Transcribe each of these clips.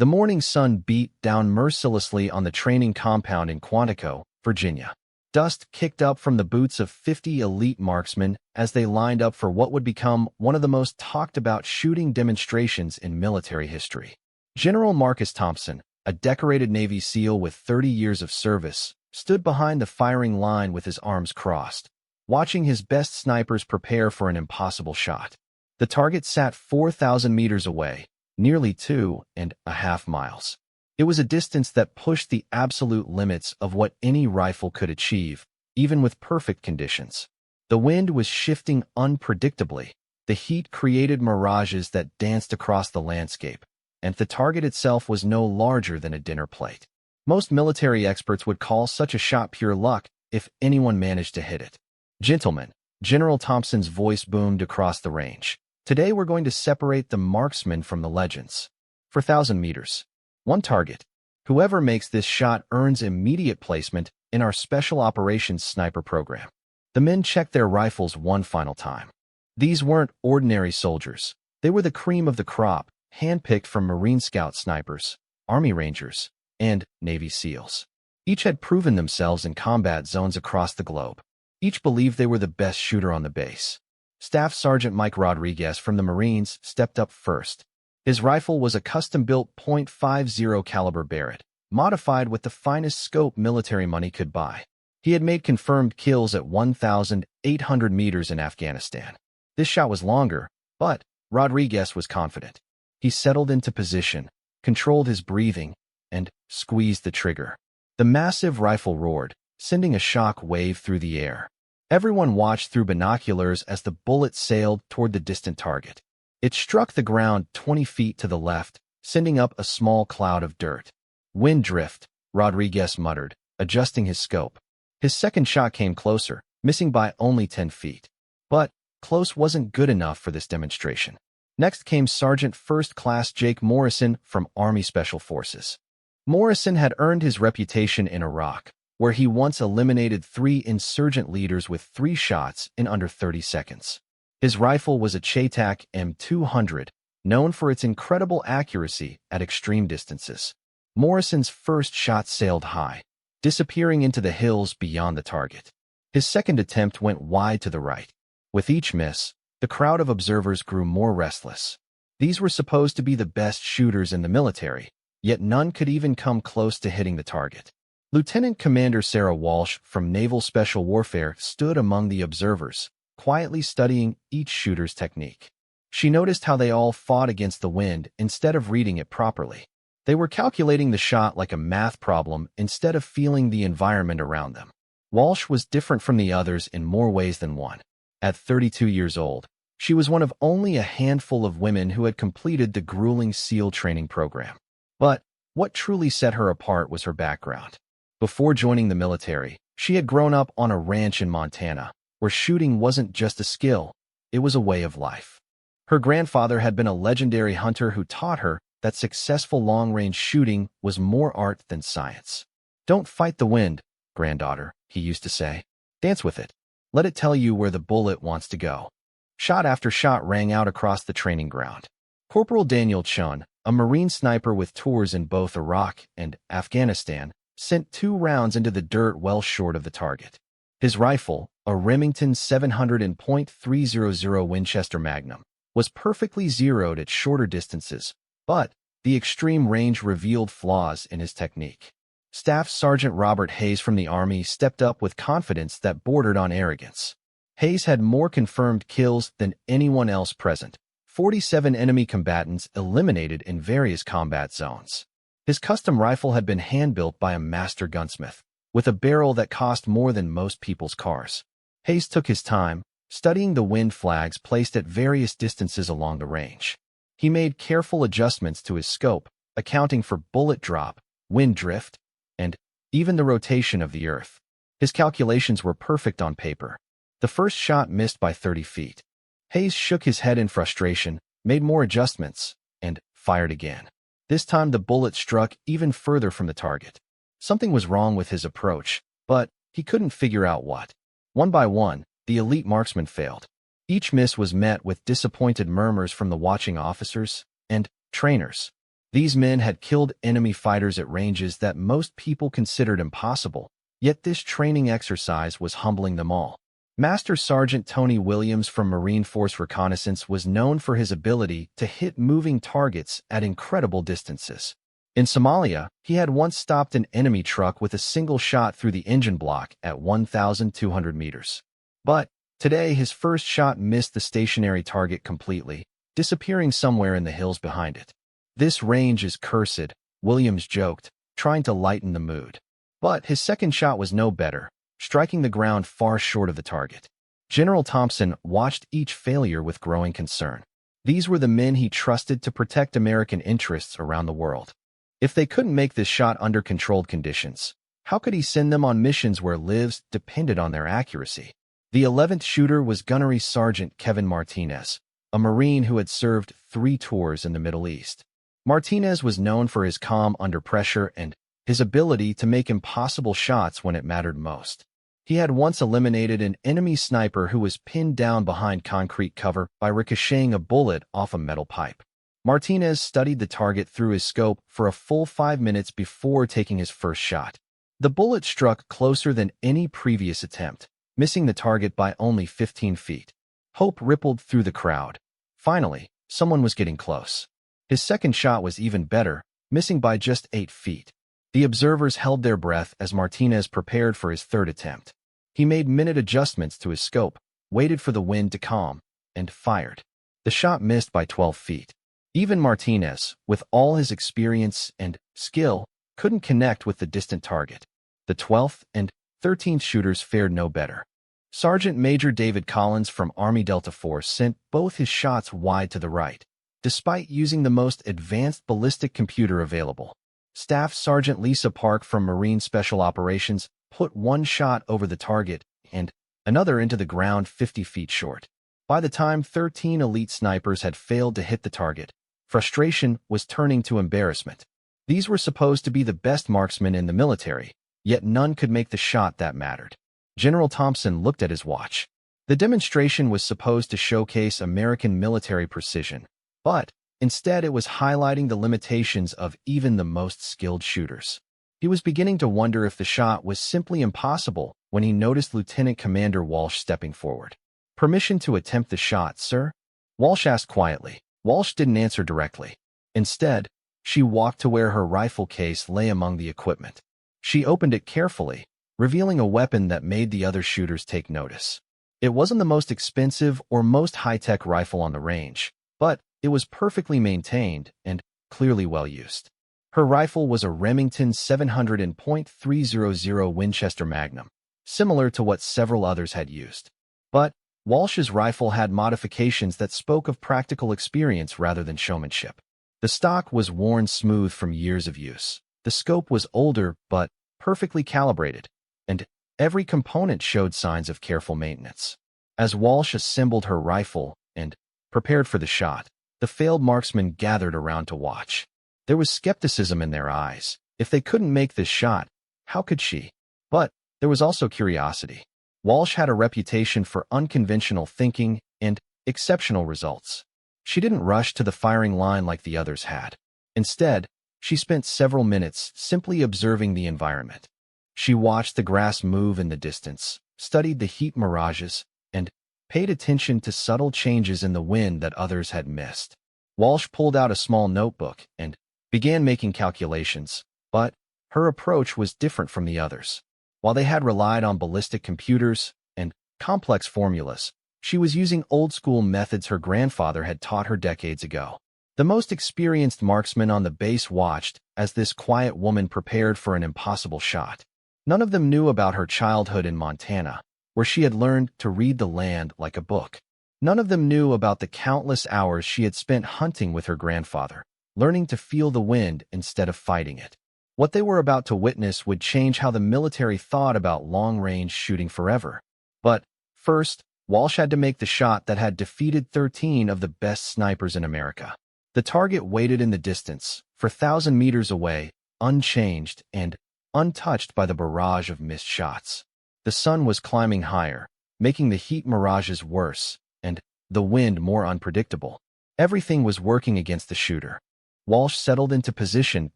The morning sun beat down mercilessly on the training compound in Quantico, Virginia. Dust kicked up from the boots of 50 elite marksmen as they lined up for what would become one of the most talked-about shooting demonstrations in military history. General Marcus Thompson, a decorated Navy SEAL with 30 years of service, stood behind the firing line with his arms crossed, watching his best snipers prepare for an impossible shot. The target sat 4,000 meters away, nearly 2.5 miles. It was a distance that pushed the absolute limits of what any rifle could achieve, even with perfect conditions. The wind was shifting unpredictably. The heat created mirages that danced across the landscape, and the target itself was no larger than a dinner plate. Most military experts would call such a shot pure luck if anyone managed to hit it. "Gentlemen," General Thompson's voice boomed across the range. "Today we're going to separate the marksmen from the legends. For 1,000 meters. One target. Whoever makes this shot earns immediate placement in our Special Operations Sniper program." The men checked their rifles one final time. These weren't ordinary soldiers. They were the cream of the crop, handpicked from Marine Scout snipers, Army Rangers, and Navy SEALs. Each had proven themselves in combat zones across the globe. Each believed they were the best shooter on the base. Staff Sergeant Mike Rodriguez from the Marines stepped up first. His rifle was a custom-built .50 caliber Barrett, modified with the finest scope military money could buy. He had made confirmed kills at 1,800 meters in Afghanistan. This shot was longer, but Rodriguez was confident. He settled into position, controlled his breathing, and squeezed the trigger. The massive rifle roared, sending a shock wave through the air. Everyone watched through binoculars as the bullet sailed toward the distant target. It struck the ground 20 feet to the left, sending up a small cloud of dirt. "Wind drift," Rodriguez muttered, adjusting his scope. His second shot came closer, missing by only 10 feet. But close wasn't good enough for this demonstration. Next came Sergeant First Class Jake Morrison from Army Special Forces. Morrison had earned his reputation in Iraq, where he once eliminated 3 insurgent leaders with 3 shots in under 30 seconds. His rifle was a Chetak M200, known for its incredible accuracy at extreme distances. Morrison's first shot sailed high, disappearing into the hills beyond the target. His second attempt went wide to the right. With each miss, the crowd of observers grew more restless. These were supposed to be the best shooters in the military, yet none could even come close to hitting the target. Lieutenant Commander Sarah Walsh from Naval Special Warfare stood among the observers, quietly studying each shooter's technique. She noticed how they all fought against the wind instead of reading it properly. They were calculating the shot like a math problem instead of feeling the environment around them. Walsh was different from the others in more ways than one. At 32 years old, she was one of only a handful of women who had completed the grueling SEAL training program. But what truly set her apart was her background. Before joining the military, she had grown up on a ranch in Montana, where shooting wasn't just a skill, it was a way of life. Her grandfather had been a legendary hunter who taught her that successful long-range shooting was more art than science. "Don't fight the wind, granddaughter," he used to say. "Dance with it. Let it tell you where the bullet wants to go." Shot after shot rang out across the training ground. Corporal Daniel Chun, a Marine sniper with tours in both Iraq and Afghanistan, sent 2 rounds into the dirt well short of the target. His rifle, a Remington 700 .300 Winchester Magnum, was perfectly zeroed at shorter distances, but the extreme range revealed flaws in his technique. Staff Sergeant Robert Hayes from the Army stepped up with confidence that bordered on arrogance. Hayes had more confirmed kills than anyone else present, 47 enemy combatants eliminated in various combat zones. His custom rifle had been hand-built by a master gunsmith, with a barrel that cost more than most people's cars. Hayes took his time, studying the wind flags placed at various distances along the range. He made careful adjustments to his scope, accounting for bullet drop, wind drift, and even the rotation of the earth. His calculations were perfect on paper. The first shot missed by 30 feet. Hayes shook his head in frustration, made more adjustments, and fired again. This time the bullet struck even further from the target. Something was wrong with his approach, but he couldn't figure out what. One by one, the elite marksman failed. Each miss was met with disappointed murmurs from the watching officers and trainers. These men had killed enemy fighters at ranges that most people considered impossible, yet this training exercise was humbling them all. Master Sergeant Tony Williams from Marine Force Reconnaissance was known for his ability to hit moving targets at incredible distances. In Somalia, he had once stopped an enemy truck with a single shot through the engine block at 1,200 meters. But today, his first shot missed the stationary target completely, disappearing somewhere in the hills behind it. "This range is cursed," Williams joked, trying to lighten the mood. But his second shot was no better, striking the ground far short of the target. General Thompson watched each failure with growing concern. These were the men he trusted to protect American interests around the world. If they couldn't make this shot under controlled conditions, how could he send them on missions where lives depended on their accuracy? The 11th shooter was Gunnery Sergeant Kevin Martinez, a Marine who had served 3 tours in the Middle East. Martinez was known for his calm under pressure and his ability to make impossible shots when it mattered most. He had once eliminated an enemy sniper who was pinned down behind concrete cover by ricocheting a bullet off a metal pipe. Martinez studied the target through his scope for a full 5 minutes before taking his first shot. The bullet struck closer than any previous attempt, missing the target by only 15 feet. Hope rippled through the crowd. Finally, someone was getting close. His second shot was even better, missing by just 8 feet. The observers held their breath as Martinez prepared for his third attempt. He made minute adjustments to his scope, waited for the wind to calm, and fired. The shot missed by 12 feet. Even Martinez, with all his experience and skill, couldn't connect with the distant target. The 12th and 13th shooters fared no better. Sergeant Major David Collins from Army Delta Force sent both his shots wide to the right, despite using the most advanced ballistic computer available. Staff Sergeant Lisa Park from Marine Special Operations put one shot over the target and another into the ground 50 feet short. By the time 13 elite snipers had failed to hit the target, frustration was turning to embarrassment. These were supposed to be the best marksmen in the military, yet none could make the shot that mattered. General Thompson looked at his watch. The demonstration was supposed to showcase American military precision, but instead, it was highlighting the limitations of even the most skilled shooters. He was beginning to wonder if the shot was simply impossible when he noticed Lieutenant Commander Walsh stepping forward. "Permission to attempt the shot, sir?" Walsh asked quietly. Walsh didn't answer directly. Instead, she walked to where her rifle case lay among the equipment. She opened it carefully, revealing a weapon that made the other shooters take notice. It wasn't the most expensive or most high-tech rifle on the range, but it was perfectly maintained and clearly well used. Her rifle was a Remington 700.300 Winchester Magnum, similar to what several others had used. But Walsh's rifle had modifications that spoke of practical experience rather than showmanship. The stock was worn smooth from years of use. The scope was older but perfectly calibrated, and every component showed signs of careful maintenance. As Walsh assembled her rifle and prepared for the shot, the failed marksmen gathered around to watch. There was skepticism in their eyes. If they couldn't make this shot, how could she? But there was also curiosity. Walsh had a reputation for unconventional thinking and exceptional results. She didn't rush to the firing line like the others had. Instead, she spent several minutes simply observing the environment. She watched the grass move in the distance, studied the heat mirages, and paid attention to subtle changes in the wind that others had missed. Walsh pulled out a small notebook and began making calculations, but her approach was different from the others. While they had relied on ballistic computers and complex formulas, she was using old-school methods her grandfather had taught her decades ago. The most experienced marksmen on the base watched as this quiet woman prepared for an impossible shot. None of them knew about her childhood in Montana, where she had learned to read the land like a book. None of them knew about the countless hours she had spent hunting with her grandfather, learning to feel the wind instead of fighting it. What they were about to witness would change how the military thought about long-range shooting forever. But first, Walsh had to make the shot that had defeated 13 of the best snipers in America. The target waited in the distance, 4,000 meters away, unchanged and untouched by the barrage of missed shots. The sun was climbing higher, making the heat mirages worse and the wind more unpredictable. Everything was working against the shooter. Walsh settled into position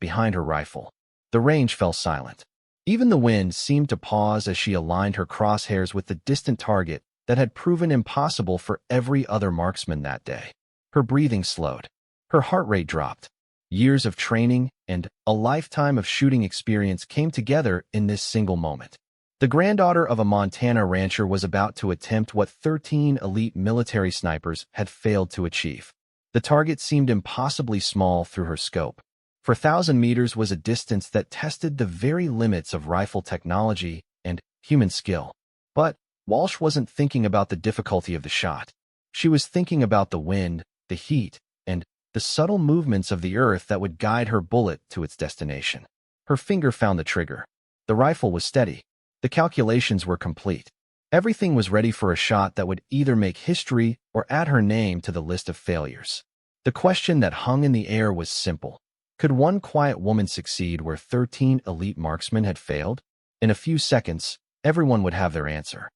behind her rifle. The range fell silent. Even the wind seemed to pause as she aligned her crosshairs with the distant target that had proven impossible for every other marksman that day. Her breathing slowed. Her heart rate dropped. Years of training and a lifetime of shooting experience came together in this single moment. The granddaughter of a Montana rancher was about to attempt what 13 elite military snipers had failed to achieve. The target seemed impossibly small through her scope. 4,000 meters was a distance that tested the very limits of rifle technology and human skill. But Walsh wasn't thinking about the difficulty of the shot. She was thinking about the wind, the heat, and the subtle movements of the earth that would guide her bullet to its destination. Her finger found the trigger. The rifle was steady. The calculations were complete. Everything was ready for a shot that would either make history or add her name to the list of failures. The question that hung in the air was simple. Could one quiet woman succeed where 13 elite marksmen had failed? In a few seconds, everyone would have their answer.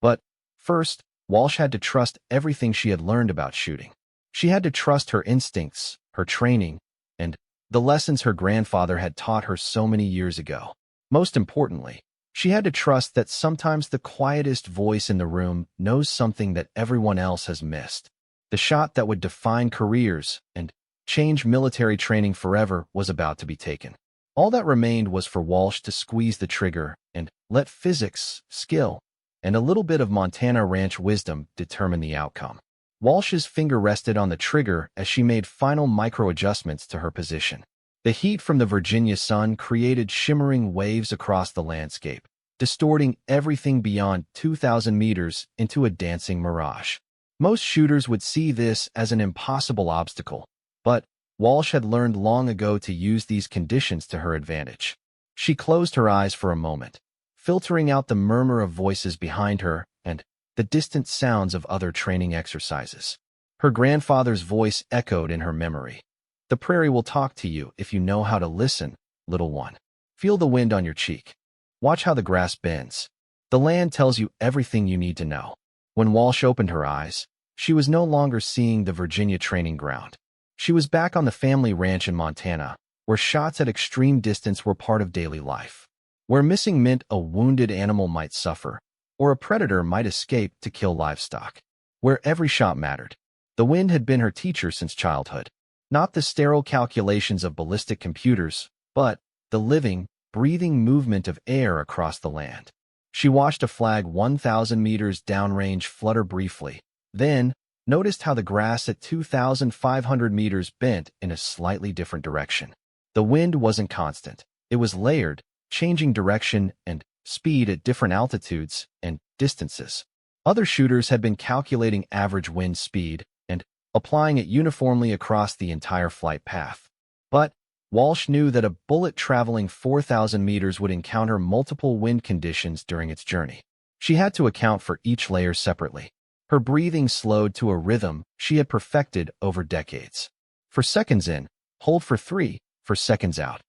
But first, Walsh had to trust everything she had learned about shooting. She had to trust her instincts, her training, and the lessons her grandfather had taught her so many years ago. Most importantly, she had to trust that sometimes the quietest voice in the room knows something that everyone else has missed. The shot that would define careers and change military training forever was about to be taken. All that remained was for Walsh to squeeze the trigger and let physics, skill, and a little bit of Montana ranch wisdom determine the outcome. Walsh's finger rested on the trigger as she made final micro-adjustments to her position. The heat from the Virginia sun created shimmering waves across the landscape, distorting everything beyond 2,000 meters into a dancing mirage. Most shooters would see this as an impossible obstacle, but Walsh had learned long ago to use these conditions to her advantage. She closed her eyes for a moment, filtering out the murmur of voices behind her and the distant sounds of other training exercises. Her grandfather's voice echoed in her memory. "The prairie will talk to you if you know how to listen, little one. Feel the wind on your cheek. Watch how the grass bends. The land tells you everything you need to know." When Walsh opened her eyes, she was no longer seeing the Virginia training ground. She was back on the family ranch in Montana, where shots at extreme distance were part of daily life. Where missing meant a wounded animal might suffer, or a predator might escape to kill livestock. Where every shot mattered. The wind had been her teacher since childhood. Not the sterile calculations of ballistic computers, but the living, breathing movement of air across the land. She watched a flag 1,000 meters downrange flutter briefly, then noticed how the grass at 2,500 meters bent in a slightly different direction. The wind wasn't constant. It was layered, changing direction and speed at different altitudes and distances. Other shooters had been calculating average wind speed and applying it uniformly across the entire flight path. But Walsh knew that a bullet traveling 4,000 meters would encounter multiple wind conditions during its journey. She had to account for each layer separately. Her breathing slowed to a rhythm she had perfected over decades. For seconds in, hold for 3, for seconds out.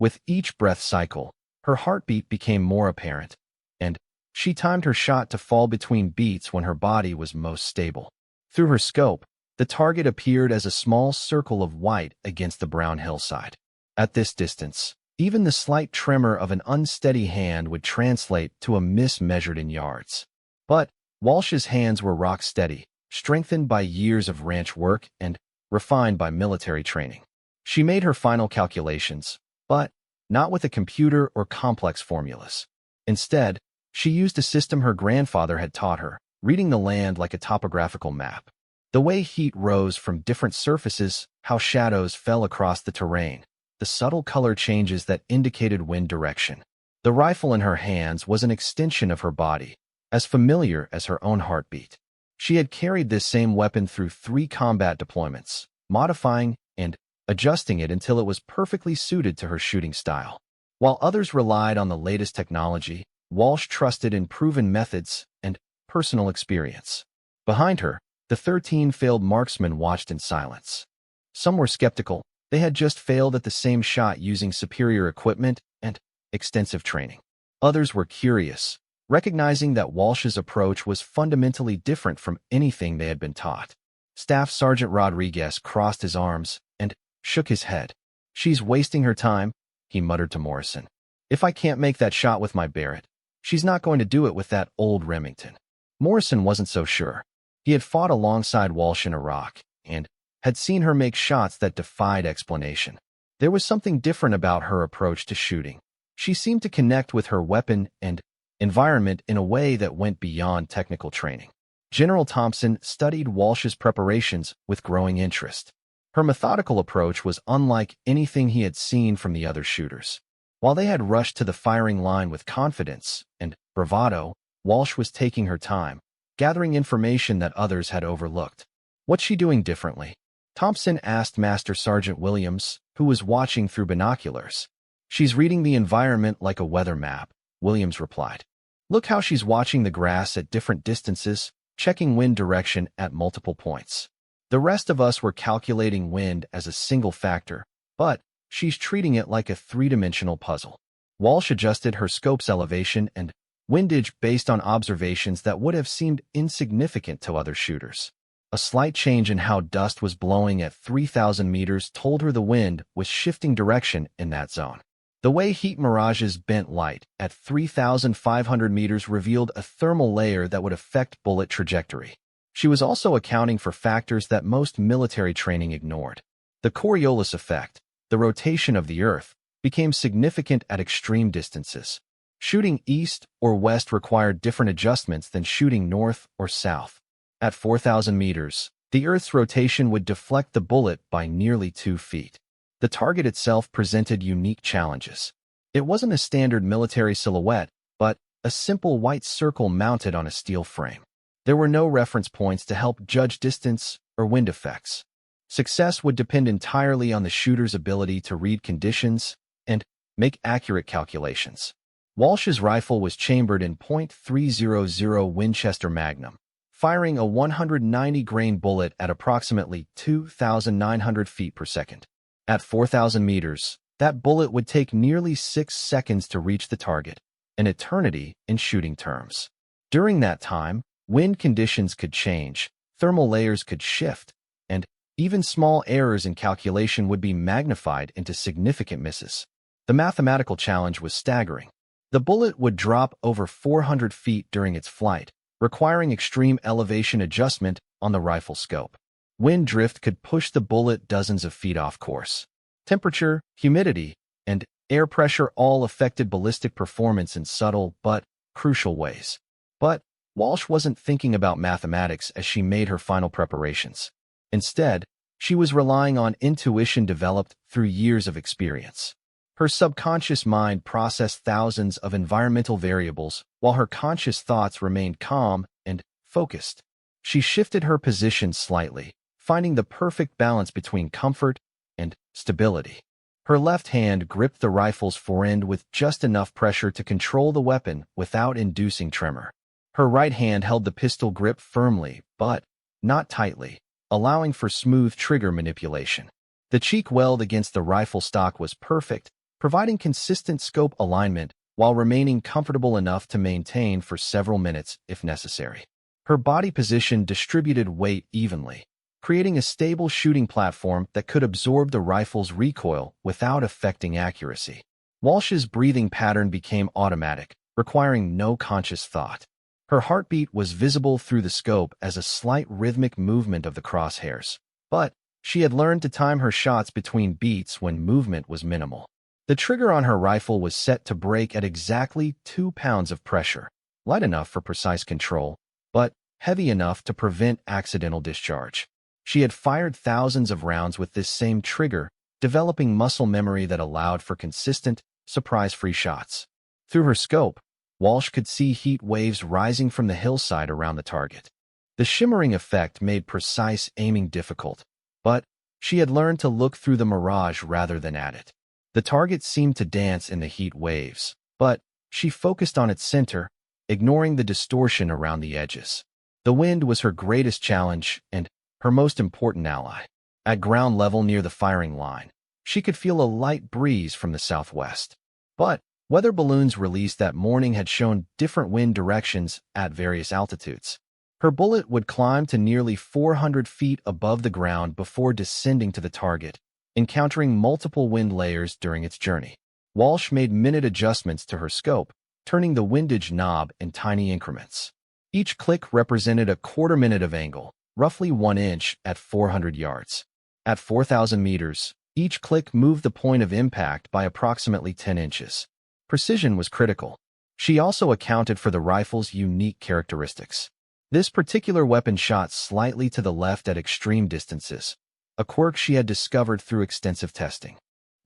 With each breath cycle, her heartbeat became more apparent, and she timed her shot to fall between beats when her body was most stable. Through her scope, the target appeared as a small circle of white against the brown hillside. At this distance, even the slight tremor of an unsteady hand would translate to a miss measured in yards. But Walsh's hands were rock steady, strengthened by years of ranch work and refined by military training. She made her final calculations, but not with a computer or complex formulas. Instead, she used a system her grandfather had taught her, reading the land like a topographical map. The way heat rose from different surfaces, how shadows fell across the terrain, the subtle color changes that indicated wind direction. The rifle in her hands was an extension of her body, as familiar as her own heartbeat. She had carried this same weapon through 3 combat deployments, modifying and adjusting it until it was perfectly suited to her shooting style. While others relied on the latest technology, Walsh trusted in proven methods and personal experience. Behind her, the 13 failed marksmen watched in silence. Some were skeptical. They had just failed at the same shot using superior equipment and extensive training. Others were curious, recognizing that Walsh's approach was fundamentally different from anything they had been taught. Staff Sergeant Rodriguez crossed his arms and shook his head. "She's wasting her time," he muttered to Morrison. "If I can't make that shot with my Barrett, she's not going to do it with that old Remington." Morrison wasn't so sure. He had fought alongside Walsh in Iraq and had seen her make shots that defied explanation. There was something different about her approach to shooting. She seemed to connect with her weapon and environment in a way that went beyond technical training. General Thompson studied Walsh's preparations with growing interest. Her methodical approach was unlike anything he had seen from the other shooters. While they had rushed to the firing line with confidence and bravado, Walsh was taking her time, gathering information that others had overlooked. "What's she doing differently?" Thompson asked Master Sergeant Williams, who was watching through binoculars. "She's reading the environment like a weather map," Williams replied. "Look how she's watching the grass at different distances, checking wind direction at multiple points. The rest of us were calculating wind as a single factor, but she's treating it like a three-dimensional puzzle." Walsh adjusted her scope's elevation and windage based on observations that would have seemed insignificant to other shooters. A slight change in how dust was blowing at 3,000 meters told her the wind was shifting direction in that zone. The way heat mirages bent light at 3,500 meters revealed a thermal layer that would affect bullet trajectory. She was also accounting for factors that most military training ignored. The Coriolis effect, the rotation of the Earth, became significant at extreme distances. Shooting east or west required different adjustments than shooting north or south. At 4,000 meters, the Earth's rotation would deflect the bullet by nearly 2 feet. The target itself presented unique challenges. It wasn't a standard military silhouette, but a simple white circle mounted on a steel frame. There were no reference points to help judge distance or wind effects. Success would depend entirely on the shooter's ability to read conditions and make accurate calculations. Walsh's rifle was chambered in .300 Winchester Magnum, firing a 190-grain bullet at approximately 2,900 feet per second. At 4,000 meters, that bullet would take nearly 6 seconds to reach the target, an eternity in shooting terms. During that time, wind conditions could change, thermal layers could shift, and even small errors in calculation would be magnified into significant misses. The mathematical challenge was staggering. The bullet would drop over 400 feet during its flight, requiring extreme elevation adjustment on the rifle scope. Wind drift could push the bullet dozens of feet off course. Temperature, humidity, and air pressure all affected ballistic performance in subtle but crucial ways. But Walsh wasn't thinking about mathematics as she made her final preparations. Instead, she was relying on intuition developed through years of experience. Her subconscious mind processed thousands of environmental variables while her conscious thoughts remained calm and focused. She shifted her position slightly, finding the perfect balance between comfort and stability. Her left hand gripped the rifle's forend with just enough pressure to control the weapon without inducing tremor. Her right hand held the pistol grip firmly, but not tightly, allowing for smooth trigger manipulation. The cheek weld against the rifle stock was perfect, providing consistent scope alignment while remaining comfortable enough to maintain for several minutes if necessary. Her body position distributed weight evenly, creating a stable shooting platform that could absorb the rifle's recoil without affecting accuracy. Walsh's breathing pattern became automatic, requiring no conscious thought. Her heartbeat was visible through the scope as a slight rhythmic movement of the crosshairs, but she had learned to time her shots between beats when movement was minimal. The trigger on her rifle was set to break at exactly 2 pounds of pressure, light enough for precise control, but heavy enough to prevent accidental discharge. She had fired thousands of rounds with this same trigger, developing muscle memory that allowed for consistent, surprise-free shots. Through her scope, Walsh could see heat waves rising from the hillside around the target. The shimmering effect made precise aiming difficult, but she had learned to look through the mirage rather than at it. The target seemed to dance in the heat waves, but she focused on its center, ignoring the distortion around the edges. The wind was her greatest challenge and her most important ally. At ground level near the firing line, she could feel a light breeze from the southwest. But weather balloons released that morning had shown different wind directions at various altitudes. Her bullet would climb to nearly 400 feet above the ground before descending to the target, encountering multiple wind layers during its journey. Walsh made minute adjustments to her scope, turning the windage knob in tiny increments. Each click represented a quarter minute of angle, roughly 1 inch at 400 yards. At 4,000 meters, each click moved the point of impact by approximately 10 inches. Precision was critical. She also accounted for the rifle's unique characteristics. This particular weapon shot slightly to the left at extreme distances, a quirk she had discovered through extensive testing.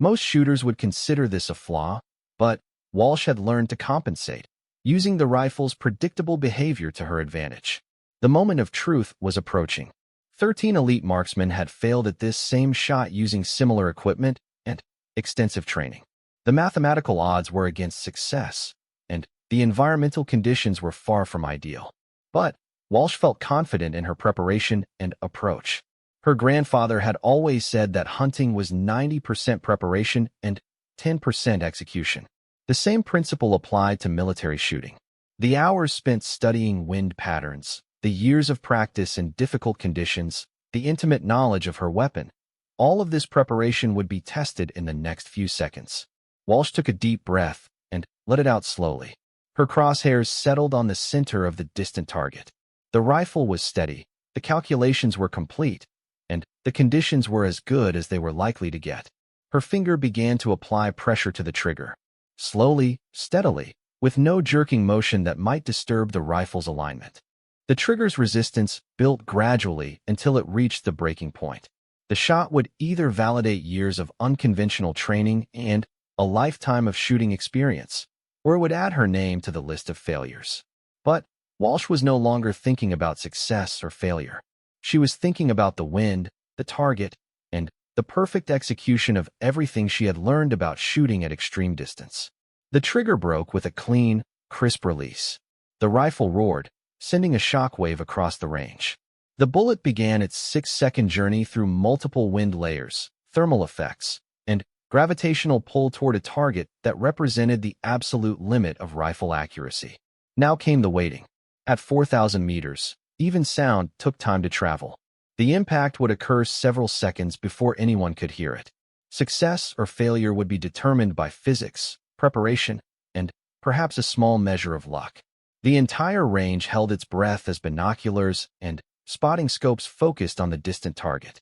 Most shooters would consider this a flaw, but Walsh had learned to compensate, using the rifle's predictable behavior to her advantage. The moment of truth was approaching. 13 elite marksmen had failed at this same shot using similar equipment and extensive training. The mathematical odds were against success, and the environmental conditions were far from ideal. But Walsh felt confident in her preparation and approach. Her grandfather had always said that hunting was 90% preparation and 10% execution. The same principle applied to military shooting. The hours spent studying wind patterns, the years of practice in difficult conditions, the intimate knowledge of her weapon, all of this preparation would be tested in the next few seconds. Walsh took a deep breath and let it out slowly. Her crosshairs settled on the center of the distant target. The rifle was steady, the calculations were complete, and the conditions were as good as they were likely to get. Her finger began to apply pressure to the trigger. Slowly, steadily, with no jerking motion that might disturb the rifle's alignment. The trigger's resistance built gradually until it reached the breaking point. The shot would either validate years of unconventional training and a lifetime of shooting experience, or it would add her name to the list of failures. But Walsh was no longer thinking about success or failure. She was thinking about the wind, the target, and the perfect execution of everything she had learned about shooting at extreme distance. The trigger broke with a clean, crisp release. The rifle roared, sending a shockwave across the range. The bullet began its 6-second journey through multiple wind layers, thermal effects, and gravitational pull toward a target that represented the absolute limit of rifle accuracy. Now came the waiting. At 4,000 meters, even sound took time to travel. The impact would occur several seconds before anyone could hear it. Success or failure would be determined by physics, preparation, and perhaps a small measure of luck. The entire range held its breath as binoculars and spotting scopes focused on the distant target.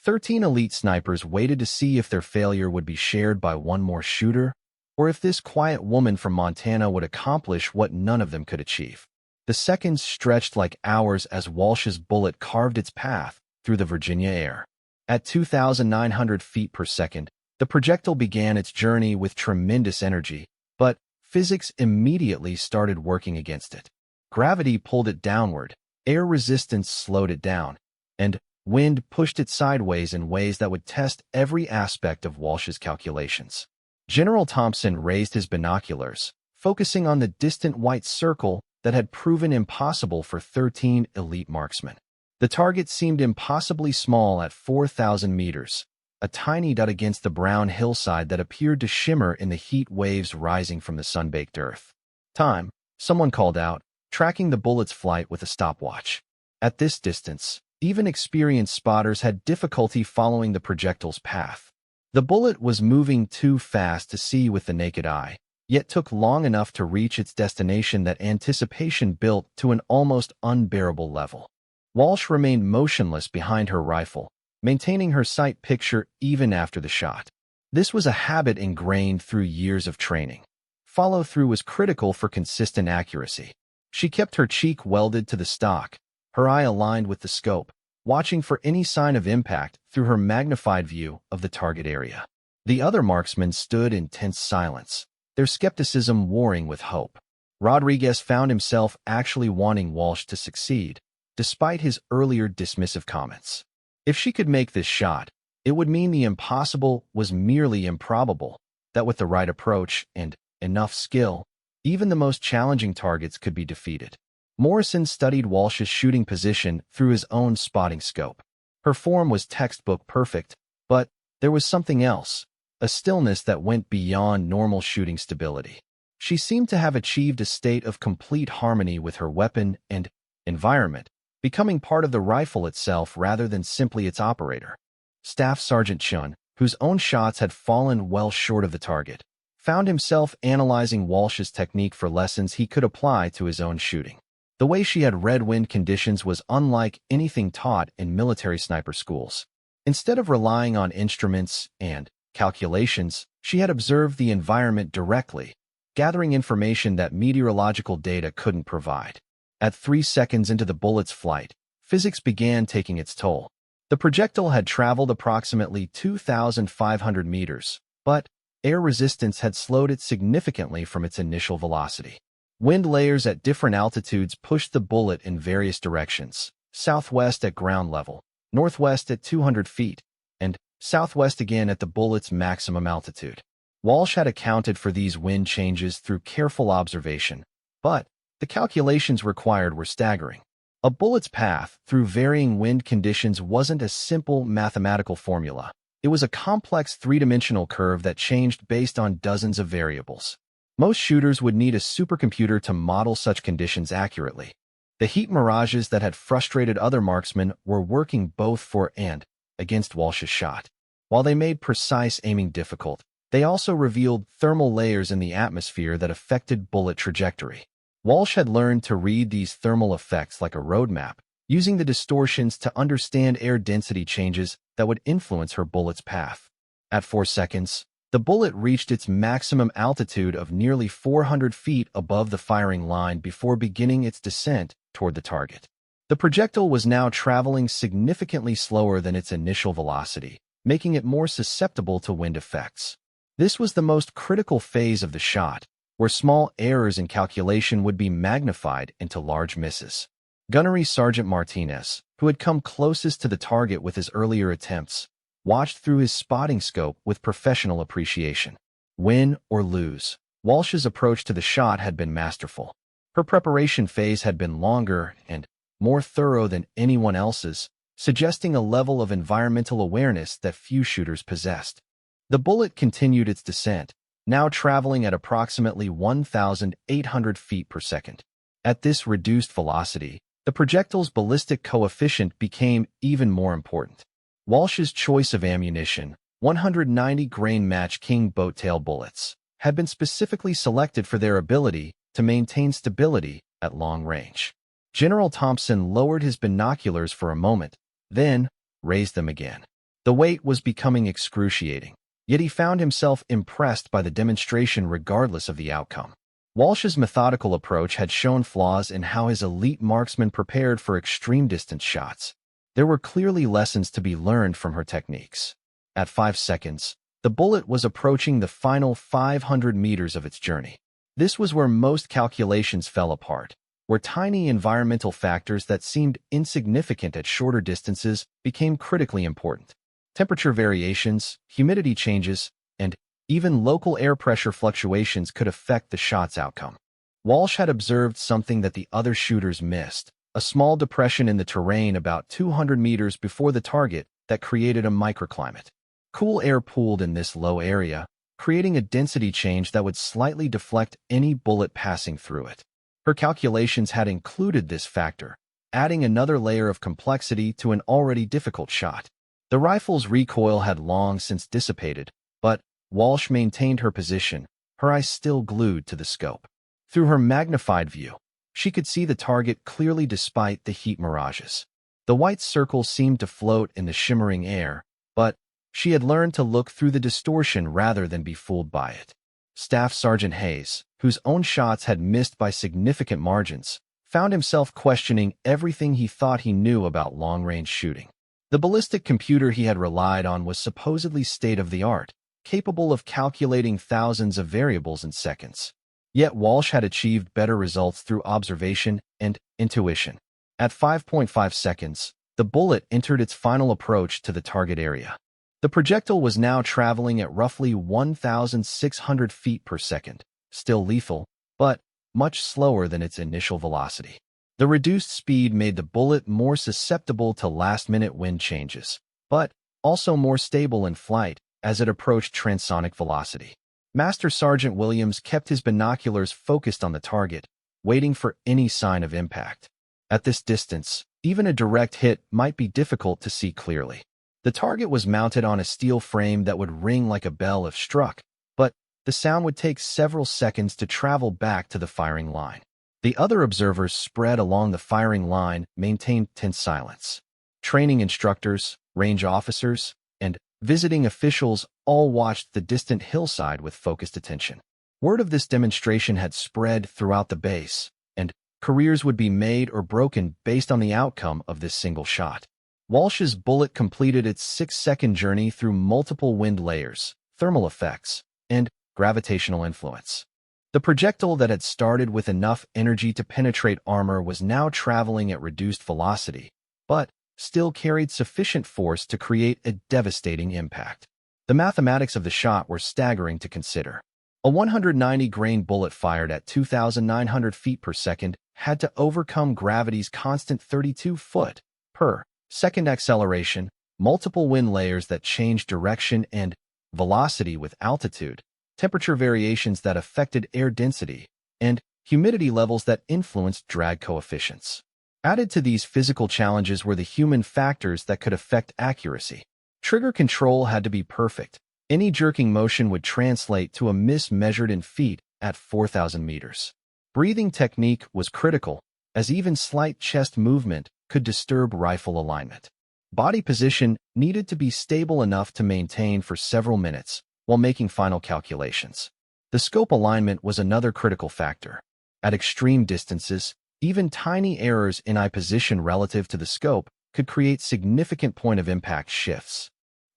13 elite snipers waited to see if their failure would be shared by one more shooter, or if this quiet woman from Montana would accomplish what none of them could achieve. The seconds stretched like hours as Walsh's bullet carved its path through the Virginia air. At 2,900 feet per second, the projectile began its journey with tremendous energy, but physics immediately started working against it. Gravity pulled it downward, air resistance slowed it down, and wind pushed it sideways in ways that would test every aspect of Walsh's calculations. General Thompson raised his binoculars, focusing on the distant white circle that had proven impossible for 13 elite marksmen. The target seemed impossibly small at 4,000 meters, a tiny dot against the brown hillside that appeared to shimmer in the heat waves rising from the sun-baked earth. Time, someone called out, tracking the bullet's flight with a stopwatch. At this distance, even experienced spotters had difficulty following the projectile's path. The bullet was moving too fast to see with the naked eye, yet took long enough to reach its destination that anticipation built to an almost unbearable level. Walsh remained motionless behind her rifle, maintaining her sight picture even after the shot. This was a habit ingrained through years of training. Follow-through was critical for consistent accuracy. She kept her cheek welded to the stock, her eye aligned with the scope, watching for any sign of impact through her magnified view of the target area. The other marksmen stood in tense silence, their skepticism warring with hope. Rodriguez found himself actually wanting Walsh to succeed, despite his earlier dismissive comments. If she could make this shot, it would mean the impossible was merely improbable, that with the right approach and enough skill, even the most challenging targets could be defeated. Morrison studied Walsh's shooting position through his own spotting scope. Her form was textbook perfect, but there was something else, a stillness that went beyond normal shooting stability. She seemed to have achieved a state of complete harmony with her weapon and environment, becoming part of the rifle itself rather than simply its operator. Staff Sergeant Chun, whose own shots had fallen well short of the target, found himself analyzing Walsh's technique for lessons he could apply to his own shooting. The way she had read wind conditions was unlike anything taught in military sniper schools. Instead of relying on instruments and calculations, she had observed the environment directly, gathering information that meteorological data couldn't provide. At 3 seconds into the bullet's flight, physics began taking its toll. The projectile had traveled approximately 2,500 meters, but air resistance had slowed it significantly from its initial velocity. Wind layers at different altitudes pushed the bullet in various directions: southwest at ground level, northwest at 200 feet, and southwest again at the bullet's maximum altitude. Walsh had accounted for these wind changes through careful observation, but the calculations required were staggering. A bullet's path through varying wind conditions wasn't a simple mathematical formula. It was a complex three-dimensional curve that changed based on dozens of variables. Most shooters would need a supercomputer to model such conditions accurately. The heat mirages that had frustrated other marksmen were working both for and against Walsh's shot. While they made precise aiming difficult, they also revealed thermal layers in the atmosphere that affected bullet trajectory. Walsh had learned to read these thermal effects like a roadmap, using the distortions to understand air density changes that would influence her bullet's path. At 4 seconds, the bullet reached its maximum altitude of nearly 400 feet above the firing line before beginning its descent toward the target. The projectile was now traveling significantly slower than its initial velocity, making it more susceptible to wind effects. This was the most critical phase of the shot, where small errors in calculation would be magnified into large misses. Gunnery Sergeant Martinez, who had come closest to the target with his earlier attempts, watched through his spotting scope with professional appreciation. Win or lose, Walsh's approach to the shot had been masterful. Her preparation phase had been longer and more thorough than anyone else's, suggesting a level of environmental awareness that few shooters possessed. The bullet continued its descent, now traveling at approximately 1,800 feet per second. At this reduced velocity, the projectile's ballistic coefficient became even more important. Walsh's choice of ammunition, 190-grain Match King boat-tail bullets, had been specifically selected for their ability to maintain stability at long range. General Thompson lowered his binoculars for a moment, then raised them again. The weight was becoming excruciating, yet he found himself impressed by the demonstration regardless of the outcome. Walsh's methodical approach had shown flaws in how his elite marksmen prepared for extreme distance shots. There were clearly lessons to be learned from her techniques. At 5 seconds, the bullet was approaching the final 500 meters of its journey. This was where most calculations fell apart, where tiny environmental factors that seemed insignificant at shorter distances became critically important. Temperature variations, humidity changes, and even local air pressure fluctuations could affect the shot's outcome. Walsh had observed something that the other shooters missed: a small depression in the terrain about 200 meters before the target that created a microclimate. Cool air pooled in this low area, creating a density change that would slightly deflect any bullet passing through it. Her calculations had included this factor, adding another layer of complexity to an already difficult shot. The rifle's recoil had long since dissipated, but Walsh maintained her position, her eyes still glued to the scope. Through her magnified view, she could see the target clearly despite the heat mirages. The white circle seemed to float in the shimmering air, but she had learned to look through the distortion rather than be fooled by it. Staff Sergeant Hayes, whose own shots had missed by significant margins, found himself questioning everything he thought he knew about long-range shooting. The ballistic computer he had relied on was supposedly state-of-the-art, capable of calculating thousands of variables in seconds. Yet Walsh had achieved better results through observation and intuition. At 5.5 seconds, the bullet entered its final approach to the target area. The projectile was now traveling at roughly 1,600 feet per second, still lethal, but much slower than its initial velocity. The reduced speed made the bullet more susceptible to last-minute wind changes, but also more stable in flight as it approached transonic velocity. Master Sergeant Williams kept his binoculars focused on the target, waiting for any sign of impact. At this distance, even a direct hit might be difficult to see clearly. The target was mounted on a steel frame that would ring like a bell if struck, but the sound would take several seconds to travel back to the firing line. The other observers spread along the firing line maintained tense silence. Training instructors, range officers, and visiting officials all watched the distant hillside with focused attention. Word of this demonstration had spread throughout the base, and careers would be made or broken based on the outcome of this single shot. Walsh's bullet completed its 6-second journey through multiple wind layers, thermal effects, and gravitational influence. The projectile that had started with enough energy to penetrate armor was now traveling at reduced velocity, but still carried sufficient force to create a devastating impact. The mathematics of the shot were staggering to consider. A 190-grain bullet fired at 2,900 feet per second had to overcome gravity's constant 32-foot per second acceleration, multiple wind layers that changed direction and velocity with altitude, temperature variations that affected air density, and humidity levels that influenced drag coefficients. Added to these physical challenges were the human factors that could affect accuracy. Trigger control had to be perfect. Any jerking motion would translate to a miss measured in feet at 4,000 meters. Breathing technique was critical, as even slight chest movement could disturb rifle alignment. Body position needed to be stable enough to maintain for several minutes while making final calculations. The scope alignment was another critical factor. At extreme distances, even tiny errors in eye position relative to the scope could create significant point-of-impact shifts.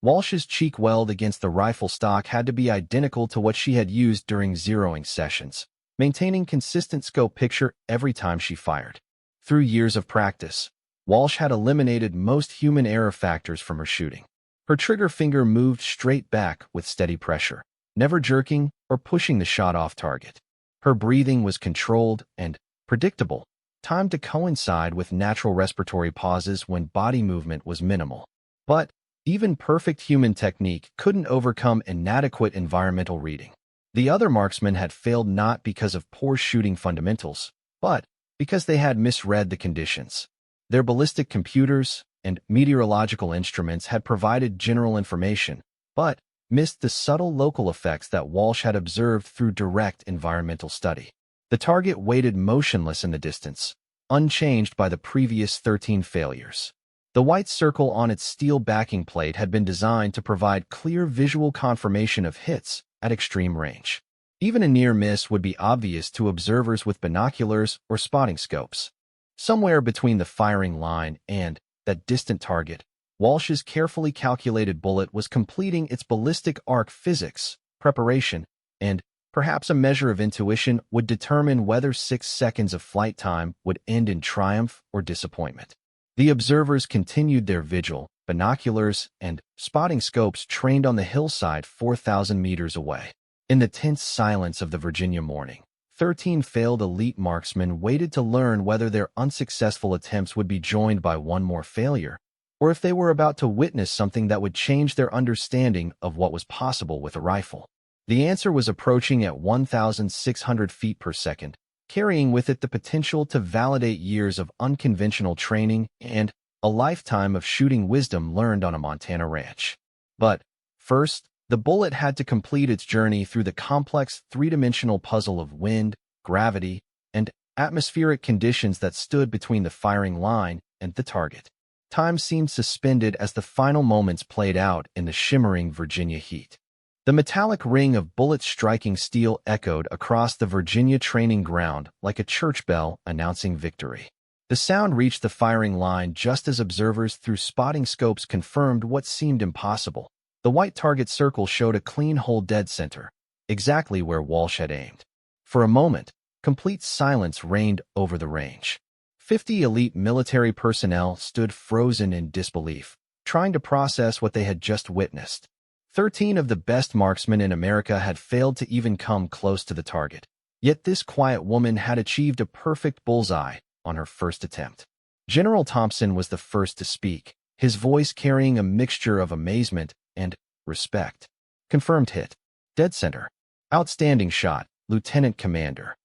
Walsh's cheek weld against the rifle stock had to be identical to what she had used during zeroing sessions, maintaining consistent scope picture every time she fired. Through years of practice, Walsh had eliminated most human error factors from her shooting. Her trigger finger moved straight back with steady pressure, never jerking or pushing the shot off target. Her breathing was controlled and predictable, timed to coincide with natural respiratory pauses when body movement was minimal. But even perfect human technique couldn't overcome inadequate environmental reading. The other marksmen had failed not because of poor shooting fundamentals, but because they had misread the conditions. Their ballistic computers and meteorological instruments had provided general information, but missed the subtle local effects that Walsh had observed through direct environmental study. The target waited motionless in the distance, unchanged by the previous 13 failures. The white circle on its steel backing plate had been designed to provide clear visual confirmation of hits at extreme range. Even a near miss would be obvious to observers with binoculars or spotting scopes. Somewhere between the firing line and that distant target, Walsh's carefully calculated bullet was completing its ballistic arc physics, preparation, and perhaps a measure of intuition would determine whether 6 seconds of flight time would end in triumph or disappointment. The observers continued their vigil, binoculars and spotting scopes trained on the hillside 4,000 meters away. In the tense silence of the Virginia morning, 13 failed elite marksmen waited to learn whether their unsuccessful attempts would be joined by one more failure, or if they were about to witness something that would change their understanding of what was possible with a rifle. The answer was approaching at 1,600 feet per second, carrying with it the potential to validate years of unconventional training and a lifetime of shooting wisdom learned on a Montana ranch. But first, the bullet had to complete its journey through the complex three-dimensional puzzle of wind, gravity, and atmospheric conditions that stood between the firing line and the target. Time seemed suspended as the final moments played out in the shimmering Virginia heat. The metallic ring of bullets striking steel echoed across the Virginia training ground like a church bell announcing victory. The sound reached the firing line just as observers through spotting scopes confirmed what seemed impossible. The white target circle showed a clean hole dead center, exactly where Walsh had aimed. For a moment, complete silence reigned over the range. 50 elite military personnel stood frozen in disbelief, trying to process what they had just witnessed. 13 of the best marksmen in America had failed to even come close to the target. Yet this quiet woman had achieved a perfect bullseye on her first attempt. General Thompson was the first to speak, his voice carrying a mixture of amazement and respect. Confirmed hit. Dead center. Outstanding shot, Lieutenant Commander.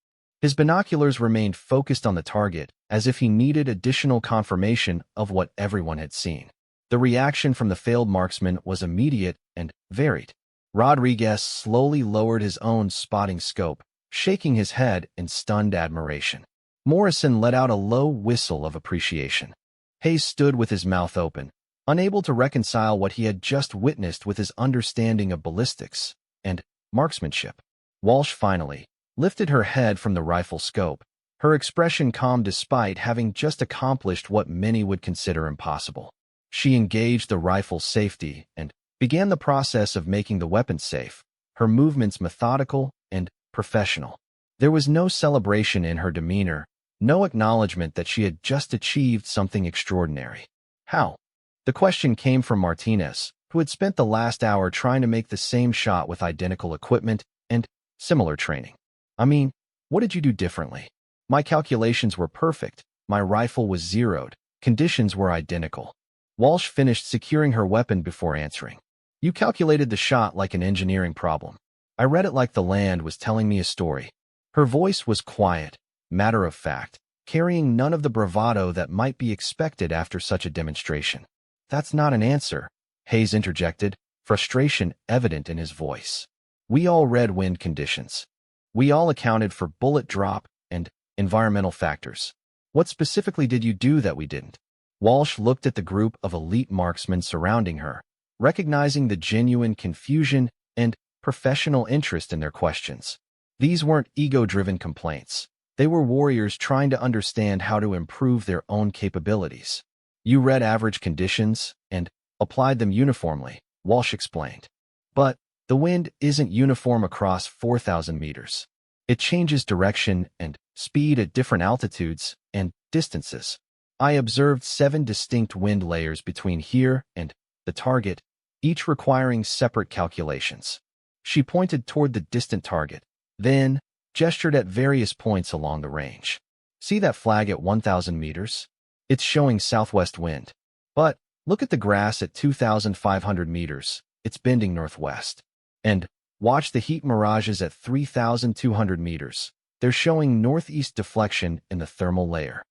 His binoculars remained focused on the target, as if he needed additional confirmation of what everyone had seen. The reaction from the failed marksman was immediate and varied. Rodriguez slowly lowered his own spotting scope, shaking his head in stunned admiration. Morrison let out a low whistle of appreciation. Hayes stood with his mouth open, unable to reconcile what he had just witnessed with his understanding of ballistics and marksmanship. Walsh finally lifted her head from the rifle scope, her expression calm despite having just accomplished what many would consider impossible. She engaged the rifle's safety and began the process of making the weapon safe, her movements methodical and professional. There was no celebration in her demeanor, no acknowledgement that she had just achieved something extraordinary. How? The question came from Martinez, who had spent the last hour trying to make the same shot with identical equipment and similar training. I mean, what did you do differently? My calculations were perfect, my rifle was zeroed, conditions were identical. Walsh finished securing her weapon before answering. You calculated the shot like an engineering problem. I read it like the land was telling me a story. Her voice was quiet, matter of fact, carrying none of the bravado that might be expected after such a demonstration. That's not an answer, Hayes interjected, frustration evident in his voice. We all read wind conditions. We all accounted for bullet drop and environmental factors. What specifically did you do that we didn't? Walsh looked at the group of elite marksmen surrounding her, recognizing the genuine confusion and professional interest in their questions. These weren't ego-driven complaints. They were warriors trying to understand how to improve their own capabilities. You read average conditions and applied them uniformly, Walsh explained. But the wind isn't uniform across 4,000 meters. It changes direction and speed at different altitudes and distances. I observed 7 distinct wind layers between here and the target, each requiring separate calculations. She pointed toward the distant target, then gestured at various points along the range. See that flag at 1,000 meters? It's showing southwest wind. But look at the grass at 2,500 meters. It's bending northwest. And watch the heat mirages at 3,200 meters. They're showing northeast deflection in the thermal layer.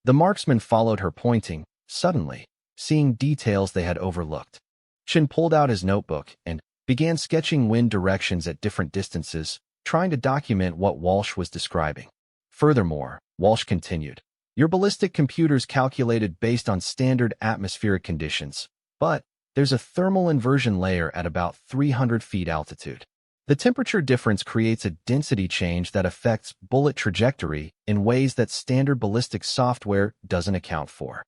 The marksman followed her pointing, suddenly, seeing details they had overlooked. Chin pulled out his notebook and began sketching wind directions at different distances, trying to document what Walsh was describing. Furthermore, Walsh continued, your ballistic computers calculated based on standard atmospheric conditions, but there's a thermal inversion layer at about 300 feet altitude. The temperature difference creates a density change that affects bullet trajectory in ways that standard ballistic software doesn't account for.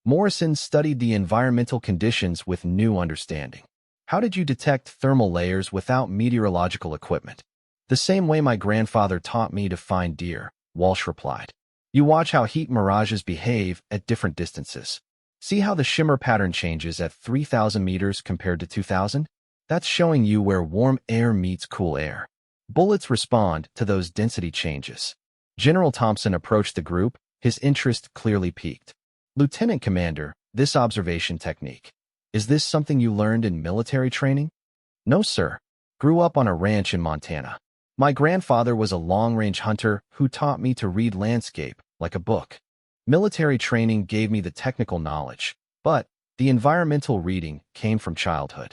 Morrison studied the environmental conditions with new understanding. How did you detect thermal layers without meteorological equipment? The same way my grandfather taught me to find deer, Walsh replied. You watch how heat mirages behave at different distances. See how the shimmer pattern changes at 3,000 meters compared to 2,000? That's showing you where warm air meets cool air. Bullets respond to those density changes. General Thompson approached the group, his interest clearly piqued. Lieutenant Commander, this observation technique. Is this something you learned in military training? No, sir. Grew up on a ranch in Montana. My grandfather was a long-range hunter who taught me to read landscape like a book. Military training gave me the technical knowledge, but the environmental reading came from childhood.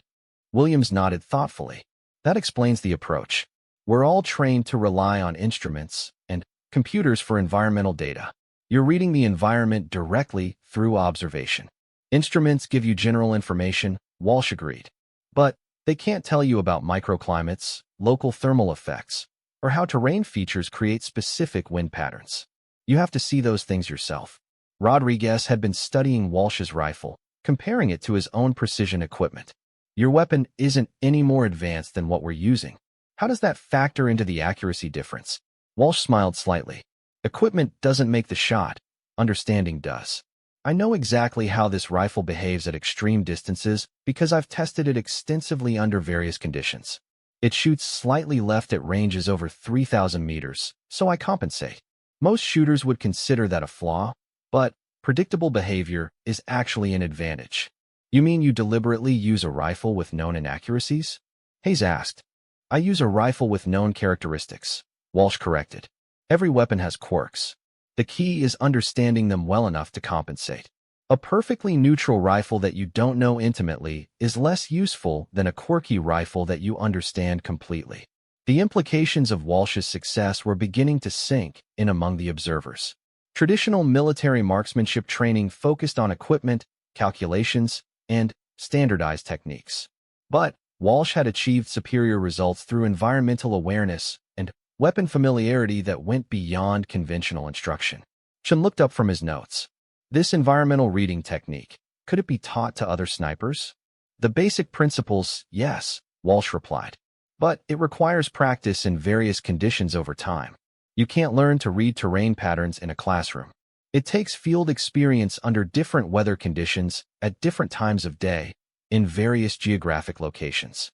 Williams nodded thoughtfully. That explains the approach. We're all trained to rely on instruments and computers for environmental data. You're reading the environment directly through observation. Instruments give you general information, Walsh agreed. But they can't tell you about microclimates, local thermal effects, or how terrain features create specific wind patterns. You have to see those things yourself. Rodriguez had been studying Walsh's rifle, comparing it to his own precision equipment. Your weapon isn't any more advanced than what we're using. How does that factor into the accuracy difference? Walsh smiled slightly. Equipment doesn't make the shot. Understanding does. I know exactly how this rifle behaves at extreme distances because I've tested it extensively under various conditions. It shoots slightly left at ranges over 3,000 meters, so I compensate. Most shooters would consider that a flaw, but predictable behavior is actually an advantage. You mean you deliberately use a rifle with known inaccuracies? Hayes asked. I use a rifle with known characteristics, Walsh corrected. Every weapon has quirks. The key is understanding them well enough to compensate. A perfectly neutral rifle that you don't know intimately is less useful than a quirky rifle that you understand completely. The implications of Walsh's success were beginning to sink in among the observers. Traditional military marksmanship training focused on equipment, calculations, and standardized techniques. But Walsh had achieved superior results through environmental awareness and weapon familiarity that went beyond conventional instruction. Chen looked up from his notes. This environmental reading technique, could it be taught to other snipers? The basic principles, yes, Walsh replied. But it requires practice in various conditions over time. You can't learn to read terrain patterns in a classroom. It takes field experience under different weather conditions at different times of day in various geographic locations.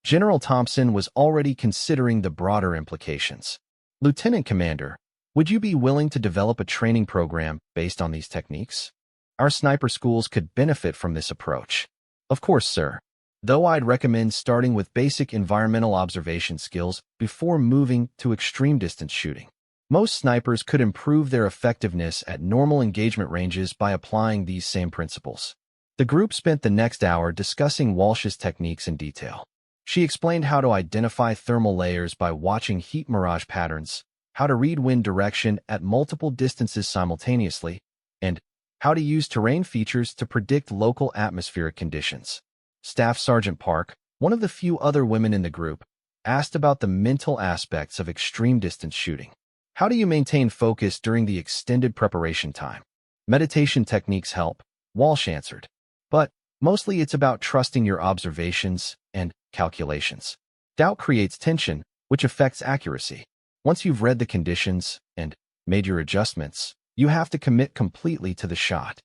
General Thompson was already considering the broader implications. Lieutenant Commander, would you be willing to develop a training program based on these techniques? Our sniper schools could benefit from this approach. Of course, sir. Though I'd recommend starting with basic environmental observation skills before moving to extreme distance shooting. Most snipers could improve their effectiveness at normal engagement ranges by applying these same principles. The group spent the next hour discussing Walsh's techniques in detail. She explained how to identify thermal layers by watching heat mirage patterns, how to read wind direction at multiple distances simultaneously, and how to use terrain features to predict local atmospheric conditions. Staff Sergeant Park, one of the few other women in the group, asked about the mental aspects of extreme distance shooting. How do you maintain focus during the extended preparation time? Meditation techniques help, Walsh answered. But mostly it's about trusting your observations and calculations. Doubt creates tension, which affects accuracy. Once you've read the conditions and made your adjustments, you have to commit completely to the shot.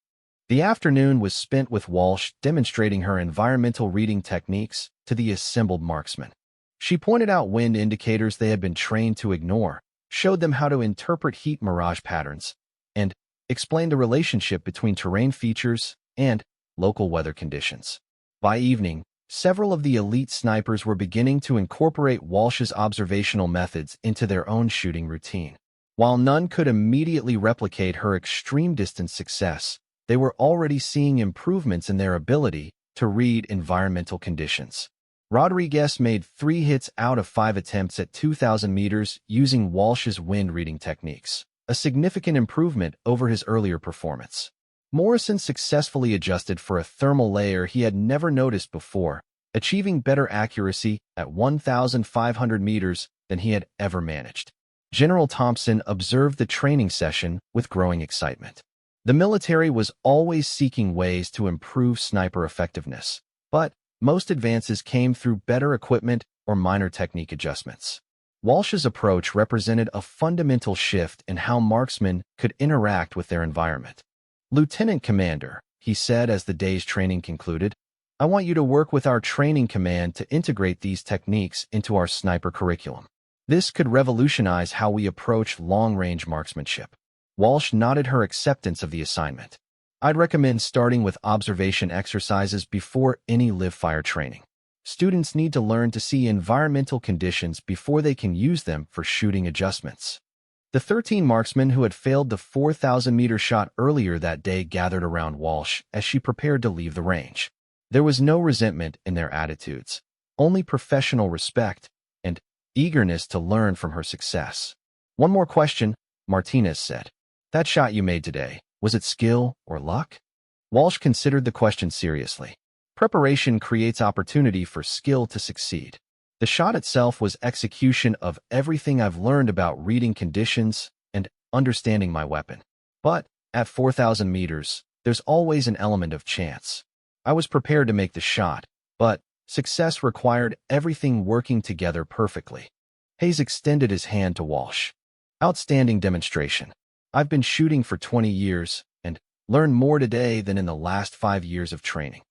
The afternoon was spent with Walsh demonstrating her environmental reading techniques to the assembled marksmen. She pointed out wind indicators they had been trained to ignore, showed them how to interpret heat mirage patterns, and explained the relationship between terrain features and local weather conditions. By evening, several of the elite snipers were beginning to incorporate Walsh's observational methods into their own shooting routine. While none could immediately replicate her extreme distance success, they were already seeing improvements in their ability to read environmental conditions. Rodriguez made 3 hits out of 5 attempts at 2,000 meters using Walsh's wind reading techniques, a significant improvement over his earlier performance. Morrison successfully adjusted for a thermal layer he had never noticed before, achieving better accuracy at 1,500 meters than he had ever managed. General Thompson observed the training session with growing excitement. The military was always seeking ways to improve sniper effectiveness, but most advances came through better equipment or minor technique adjustments. Walsh's approach represented a fundamental shift in how marksmen could interact with their environment. Lieutenant Commander, he said as the day's training concluded, I want you to work with our training command to integrate these techniques into our sniper curriculum. This could revolutionize how we approach long-range marksmanship. Walsh nodded her acceptance of the assignment. I'd recommend starting with observation exercises before any live-fire training. Students need to learn to see environmental conditions before they can use them for shooting adjustments. The 13 marksmen who had failed the 4,000-meter shot earlier that day gathered around Walsh as she prepared to leave the range. There was no resentment in their attitudes, only professional respect and eagerness to learn from her success. One more question, Martinez said. That shot you made today, was it skill or luck? Walsh considered the question seriously. Preparation creates opportunity for skill to succeed. The shot itself was execution of everything I've learned about reading conditions and understanding my weapon. But at 4,000 meters, there's always an element of chance. I was prepared to make the shot, but success required everything working together perfectly. Hayes extended his hand to Walsh. Outstanding demonstration. I've been shooting for 20 years and learned more today than in the last 5 years of training.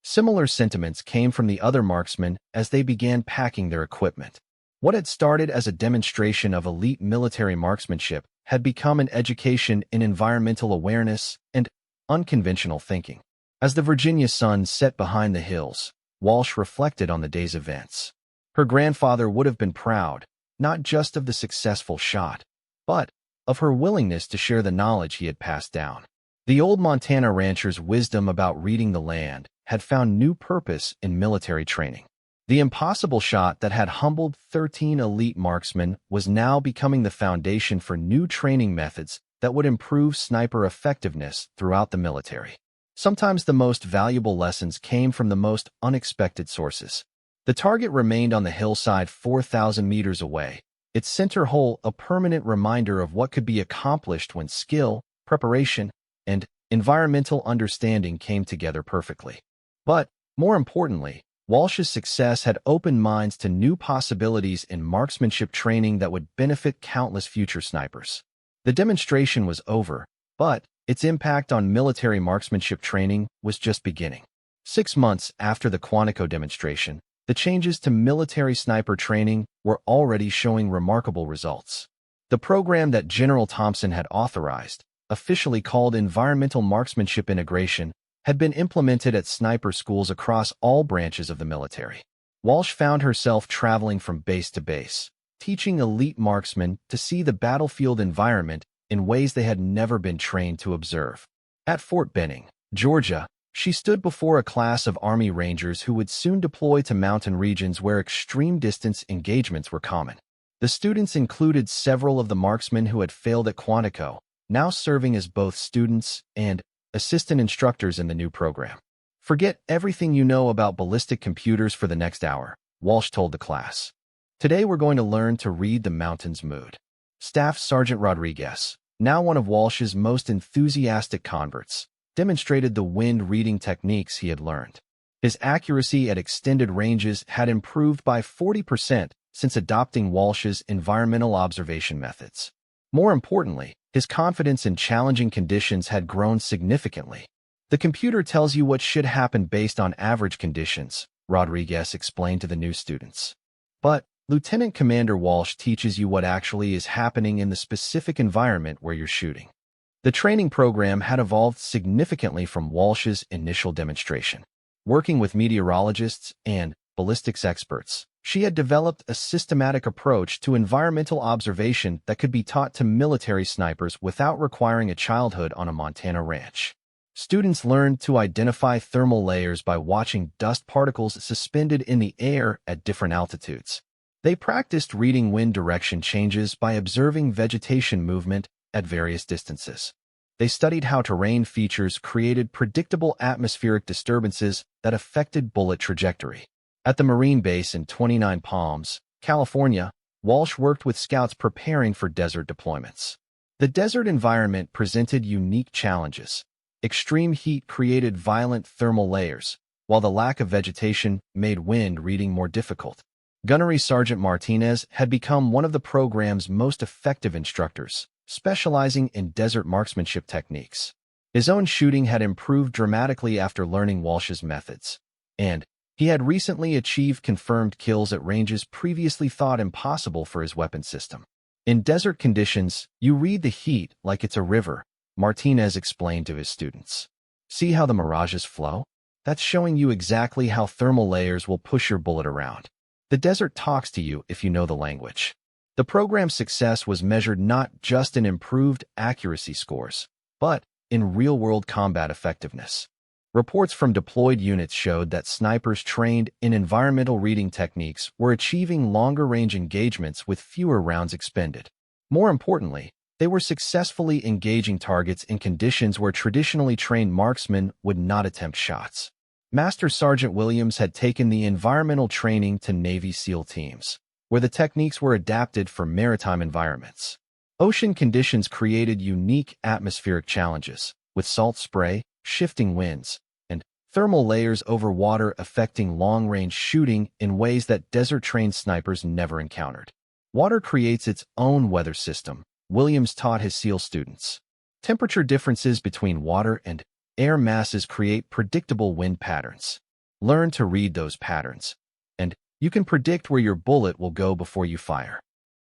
Similar sentiments came from the other marksmen as they began packing their equipment. What had started as a demonstration of elite military marksmanship had become an education in environmental awareness and unconventional thinking. As the Virginia sun set behind the hills, Walsh reflected on the day's events. Her grandfather would have been proud, not just of the successful shot, but of her willingness to share the knowledge he had passed down. The old Montana rancher's wisdom about reading the land had found new purpose in military training. The impossible shot that had humbled 13 elite marksmen was now becoming the foundation for new training methods that would improve sniper effectiveness throughout the military. Sometimes the most valuable lessons came from the most unexpected sources. The target remained on the hillside 4,000 meters away, its center hole a permanent reminder of what could be accomplished when skill, preparation, and environmental understanding came together perfectly. But, more importantly, Walsh's success had opened minds to new possibilities in marksmanship training that would benefit countless future snipers. The demonstration was over, but its impact on military marksmanship training was just beginning. 6 months after the Quantico demonstration, the changes to military sniper training were already showing remarkable results. The program that General Thompson had authorized, officially called Environmental Marksmanship Integration, had been implemented at sniper schools across all branches of the military. Walsh found herself traveling from base to base, teaching elite marksmen to see the battlefield environment in ways they had never been trained to observe. At Fort Benning, Georgia, she stood before a class of Army Rangers who would soon deploy to mountain regions where extreme distance engagements were common. The students included several of the marksmen who had failed at Quantico, now serving as both students and assistant instructors in the new program. "Forget everything you know about ballistic computers for the next hour," Walsh told the class. "Today we're going to learn to read the mountain's mood." Staff Sergeant Rodriguez, now one of Walsh's most enthusiastic converts, demonstrated the wind-reading techniques he had learned. His accuracy at extended ranges had improved by 40% since adopting Walsh's environmental observation methods. More importantly, his confidence in challenging conditions had grown significantly. "The computer tells you what should happen based on average conditions," Rodriguez explained to the new students. "But Lieutenant Commander Walsh teaches you what actually is happening in the specific environment where you're shooting." The training program had evolved significantly from Walsh's initial demonstration. Working with meteorologists and ballistics experts, she had developed a systematic approach to environmental observation that could be taught to military snipers without requiring a childhood on a Montana ranch. Students learned to identify thermal layers by watching dust particles suspended in the air at different altitudes. They practiced reading wind direction changes by observing vegetation movement at various distances. They studied how terrain features created predictable atmospheric disturbances that affected bullet trajectory. At the Marine base in 29 Palms, California, Walsh worked with scouts preparing for desert deployments. The desert environment presented unique challenges. Extreme heat created violent thermal layers, while the lack of vegetation made wind reading more difficult. Gunnery Sergeant Martinez had become one of the program's most effective instructors, specializing in desert marksmanship techniques. His own shooting had improved dramatically after learning Walsh's methods, and he had recently achieved confirmed kills at ranges previously thought impossible for his weapon system. "In desert conditions, you read the heat like it's a river," Martinez explained to his students. "See how the mirages flow? That's showing you exactly how thermal layers will push your bullet around. The desert talks to you if you know the language." The program's success was measured not just in improved accuracy scores, but in real-world combat effectiveness. Reports from deployed units showed that snipers trained in environmental reading techniques were achieving longer-range engagements with fewer rounds expended. More importantly, they were successfully engaging targets in conditions where traditionally trained marksmen would not attempt shots. Master Sergeant Williams had taken the environmental training to Navy SEAL teams, where the techniques were adapted for maritime environments. Ocean conditions created unique atmospheric challenges, with salt spray, shifting winds, and thermal layers over water affecting long-range shooting in ways that desert-trained snipers never encountered. Water creates its own weather system, Williams taught his SEAL students. Temperature differences between water and air masses create predictable wind patterns. Learn to read those patterns, and you can predict where your bullet will go before you fire.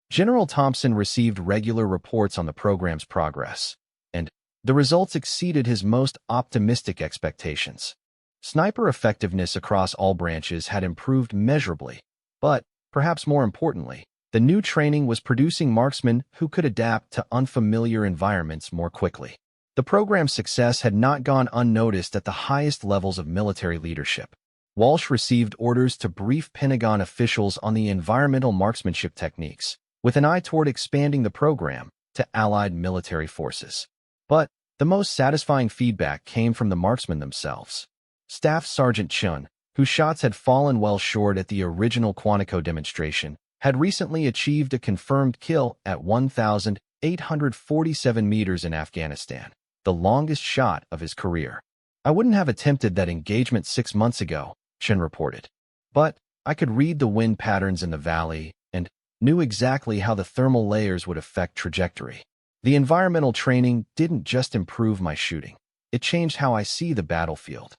General Thompson received regular reports on the program's progress, and the results exceeded his most optimistic expectations. Sniper effectiveness across all branches had improved measurably, but, perhaps more importantly, the new training was producing marksmen who could adapt to unfamiliar environments more quickly. The program's success had not gone unnoticed at the highest levels of military leadership. Walsh received orders to brief Pentagon officials on the environmental marksmanship techniques, with an eye toward expanding the program to Allied military forces. But the most satisfying feedback came from the marksmen themselves. Staff Sergeant Chun, whose shots had fallen well short at the original Quantico demonstration, had recently achieved a confirmed kill at 1,847 meters in Afghanistan, the longest shot of his career. "I wouldn't have attempted that engagement 6 months ago," Chun reported. "But I could read the wind patterns in the valley and knew exactly how the thermal layers would affect trajectory. The environmental training didn't just improve my shooting. It changed how I see the battlefield."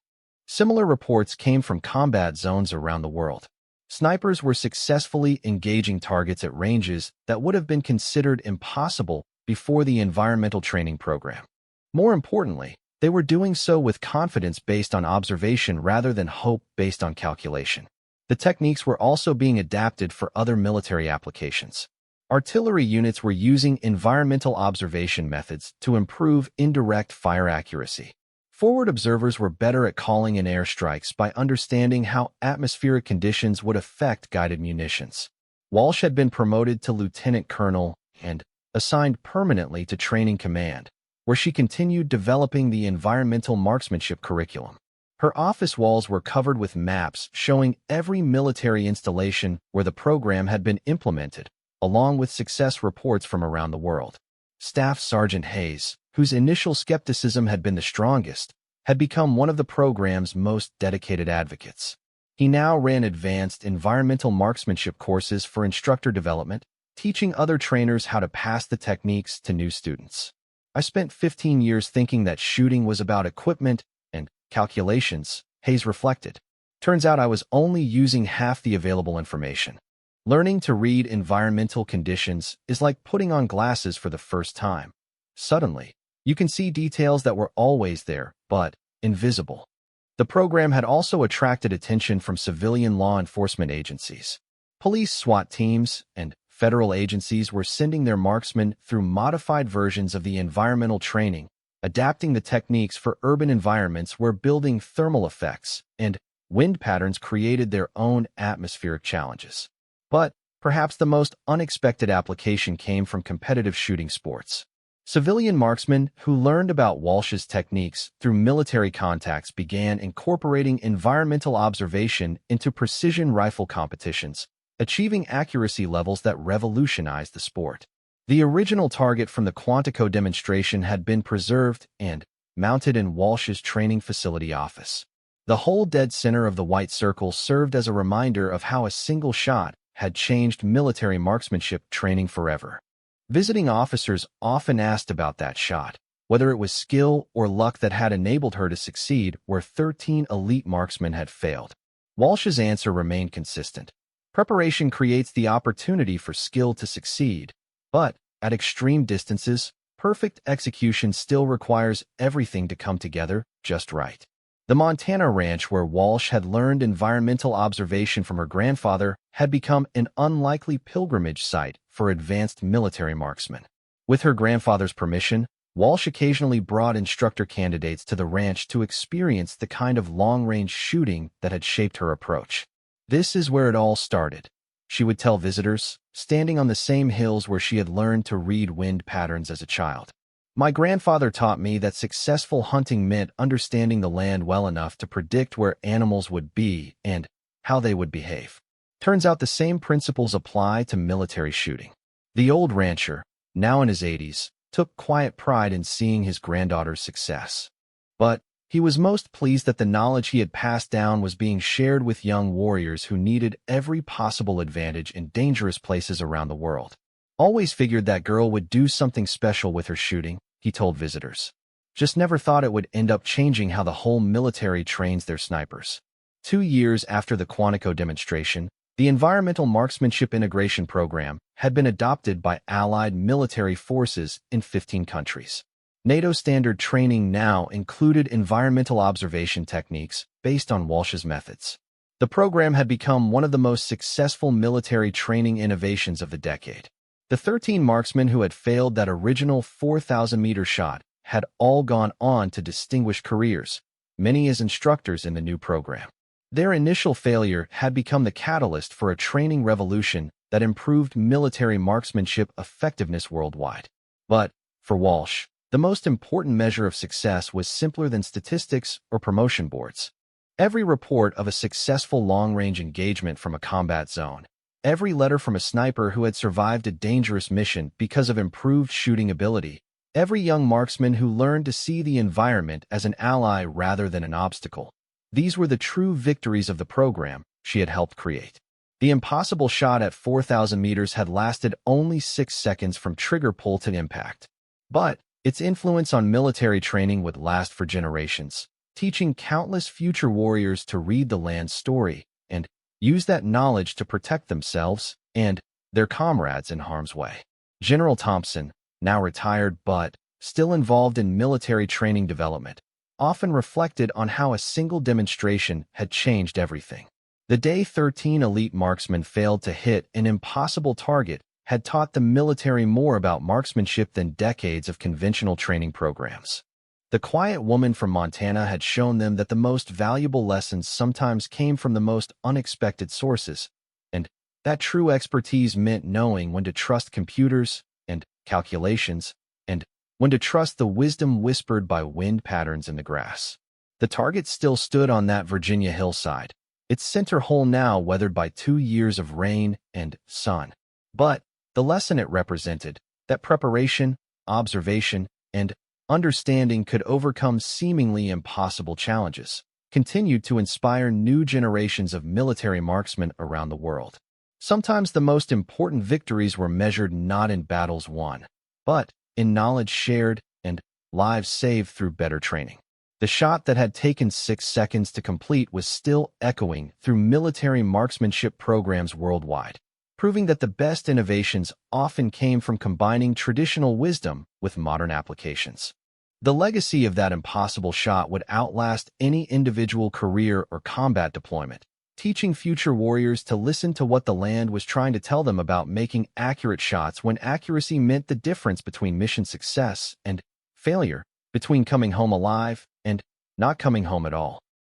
Similar reports came from combat zones around the world. Snipers were successfully engaging targets at ranges that would have been considered impossible before the environmental training program. More importantly, they were doing so with confidence based on observation rather than hope based on calculation. The techniques were also being adapted for other military applications. Artillery units were using environmental observation methods to improve indirect fire accuracy. Forward observers were better at calling in airstrikes by understanding how atmospheric conditions would affect guided munitions. Walsh had been promoted to lieutenant colonel and assigned permanently to training command, where she continued developing the environmental marksmanship curriculum. Her office walls were covered with maps showing every military installation where the program had been implemented, along with success reports from around the world. Staff Sergeant Hayes, whose initial skepticism had been the strongest, had become one of the program's most dedicated advocates. He now ran advanced environmental marksmanship courses for instructor development, teaching other trainers how to pass the techniques to new students. "I spent 15 years thinking that shooting was about equipment and calculations," Hayes reflected. "Turns out I was only using half the available information. Learning to read environmental conditions is like putting on glasses for the first time. Suddenly, you can see details that were always there, but invisible." The program had also attracted attention from civilian law enforcement agencies. Police SWAT teams and federal agencies were sending their marksmen through modified versions of the environmental training, adapting the techniques for urban environments where building thermal effects and wind patterns created their own atmospheric challenges. But perhaps the most unexpected application came from competitive shooting sports. Civilian marksmen who learned about Walsh's techniques through military contacts began incorporating environmental observation into precision rifle competitions, achieving accuracy levels that revolutionized the sport. The original target from the Quantico demonstration had been preserved and mounted in Walsh's training facility office. The whole dead center of the white circle served as a reminder of how a single shot had changed military marksmanship training forever. Visiting officers often asked about that shot, whether it was skill or luck that had enabled her to succeed where 13 elite marksmen had failed. Walsh's answer remained consistent. Preparation creates the opportunity for skill to succeed, but at extreme distances, perfect execution still requires everything to come together just right. The Montana ranch where Walsh had learned environmental observation from her grandfather had become an unlikely pilgrimage site for advanced military marksmen. With her grandfather's permission, Walsh occasionally brought instructor candidates to the ranch to experience the kind of long-range shooting that had shaped her approach. "This is where it all started," she would tell visitors, standing on the same hills where she had learned to read wind patterns as a child. "My grandfather taught me that successful hunting meant understanding the land well enough to predict where animals would be and how they would behave." Turns out the same principles apply to military shooting. The old rancher, now in his 80s, took quiet pride in seeing his granddaughter's success. But he was most pleased that the knowledge he had passed down was being shared with young warriors who needed every possible advantage in dangerous places around the world. "Always figured that girl would do something special with her shooting," he told visitors. "Just never thought it would end up changing how the whole military trains their snipers." 2 years after the Quantico demonstration, the Environmental Marksmanship Integration Program had been adopted by Allied military forces in 15 countries. NATO standard training now included environmental observation techniques based on Walsh's methods. The program had become one of the most successful military training innovations of the decade. The 13 marksmen who had failed that original 4,000-meter shot had all gone on to distinguished careers, many as instructors in the new program. Their initial failure had become the catalyst for a training revolution that improved military marksmanship effectiveness worldwide. But, for Walsh, the most important measure of success was simpler than statistics or promotion boards. Every report of a successful long-range engagement from a combat zone, every letter from a sniper who had survived a dangerous mission because of improved shooting ability, every young marksman who learned to see the environment as an ally rather than an obstacle. These were the true victories of the program she had helped create. The impossible shot at 4,000 meters had lasted only 6 seconds from trigger pull to impact. But its influence on military training would last for generations, teaching countless future warriors to read the land's story and use that knowledge to protect themselves and their comrades in harm's way. General Thompson, now retired but still involved in military training development, often reflected on how a single demonstration had changed everything. The day 13 elite marksmen failed to hit an impossible target had taught the military more about marksmanship than decades of conventional training programs. The quiet woman from Montana had shown them that the most valuable lessons sometimes came from the most unexpected sources, and that true expertise meant knowing when to trust computers and calculations, and when to trust the wisdom whispered by wind patterns in the grass. The target still stood on that Virginia hillside, its center hole now weathered by 2 years of rain and sun. But the lesson it represented, that preparation, observation, and understanding could overcome seemingly impossible challenges, continued to inspire new generations of military marksmen around the world. Sometimes the most important victories were measured not in battles won, but in knowledge shared and lives saved through better training. The shot that had taken 6 seconds to complete was still echoing through military marksmanship programs worldwide, proving that the best innovations often came from combining traditional wisdom with modern applications. The legacy of that impossible shot would outlast any individual career or combat deployment, teaching future warriors to listen to what the land was trying to tell them about making accurate shots when accuracy meant the difference between mission success and failure, between coming home alive and not coming home at all.